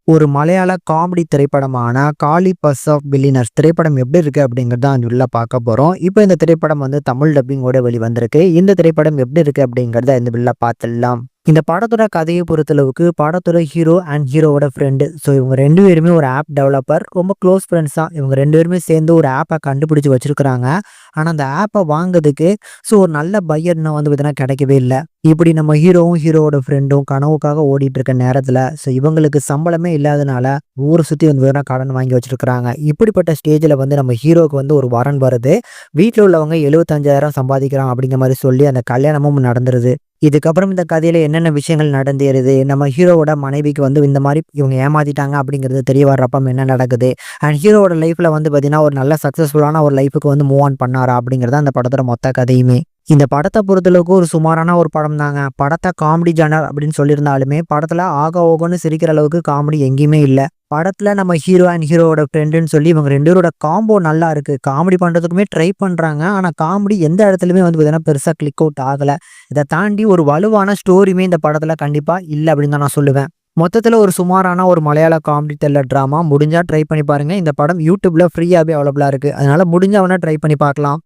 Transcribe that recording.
ஒரு மலையாள காமெடி திரைப்படமான காளி பர்ஸ் ஆஃப் பில்லியனர்ஸ் திரைப்படம் எப்படி இருக்கு அப்படிங்கிறத அந்த உள்ள பார்க்க போறோம். இப்போ இந்த திரைப்படம் வந்து தமிழ் டப்பிங்கோட வெளிவந்திருக்கு. இந்த திரைப்படம் எப்படி இருக்கு அப்படிங்கிறத இந்த உள்ள பார்த்துடலாம். இந்த படத்தோட கதையை பொறுத்தளவுக்கு படத்தோட ஹீரோ அண்ட் ஹீரோவோட ஃப்ரெண்டு. ஸோ இவங்க 2 பேருமே ஒரு ஆப் டெவலப்பர். ரொம்ப க்ளோஸ் ஃப்ரெண்ட்ஸ் தான். இவங்க 2 பேருமே சேர்ந்து ஒரு ஆப்பை கண்டுபிடிச்சு வச்சிருக்கிறாங்க. ஆனா அந்த ஆப்பை வாங்குறதுக்கு ஒரு நல்ல பையர்னா வந்து பார்த்தீங்கன்னா கிடைக்கவே இல்ல. இப்படி நம்ம ஹீரோவும், ஹீரோவோட ஃப்ரெண்டும் கனவுக்காக ஓடிட்டு இருக்க நேரத்துல இவங்களுக்கு சம்பளமே இல்லாதனால ஊரை சுத்தி வந்து பார்த்தீங்கன்னா கடன் வாங்கி வச்சிருக்கிறாங்க. இப்படிப்பட்ட ஸ்டேஜ்ல வந்து நம்ம ஹீரோவுக்கு வந்து ஒரு வரன் வருது. வீட்ல உள்ளவங்க 75,000 சம்பாதிக்கிறான் அப்படிங்கிற மாதிரி சொல்லி அந்த கல்யாணமும் நடந்துருது. இதுக்கப்புறம் இந்த கதையில என்னென்ன விஷயங்கள் நடந்தேறுது, நம்ம ஹீரோவோட மனைவிக்கு வந்து இந்த மாரி இவங்க ஏமாத்திட்டாங்க அப்படிங்கிறது தெரிய வர்றப்ப என்ன நடக்குது, அண்ட் ஹீரோவோட லைஃப்ல வந்து பார்த்தீங்கன்னா, ஒரு நல்ல சக்சஸ்ஃபுல்லான ஒரு லைஃப்க்கு வந்து மூவ் ஆன் பண்ணாரா அப்படிங்கிறது அந்த படத்தோட மொத்த கதையுமே. இந்த படத்த பொறுத்தளவுக்கு ஒரு சுமாரான ஒரு படம் தாங்க. படத்த காமெடி ஜானர் அப்படின்னு சொல்லியிருந்தாலுமே, படத்துல ஆகா ஓகோன்னு சிரிக்கிற அளவுக்கு காமெடி எங்கேயுமே இல்ல. படத்துல நம்ம ஹீரோ அண்ட் ஹீரோவோட ஃப்ரெண்டுன்னு சொல்லி இவங்க 2 பேரோட காம்போ நல்லா இருக்கு. காமெடி பண்றதுக்குமே ட்ரை பண்றாங்க. ஆனா காமெடி எந்த இடத்துலயுமே வந்து பார்த்தீங்கன்னா, பெருசா கிளிக் அவுட் ஆகல. இத தாண்டி ஒரு வலுவான ஸ்டோரியுமே இந்த படத்துல கண்டிப்பா இல்ல அப்படின்னு தான் நான் சொல்லுவேன். மொத்தத்துல ஒரு சுமாரான ஒரு மலையாள காமெடி த்ரில்லர் டிராமா. முடிஞ்சா ட்ரை பண்ணி பாருங்க. இந்த படம் YouTubeல ஃப்ரீயாவே அவைலபிளா இருக்கு. அதனால முடிஞ்சா வேணா ட்ரை பண்ணி பார்க்கலாம்.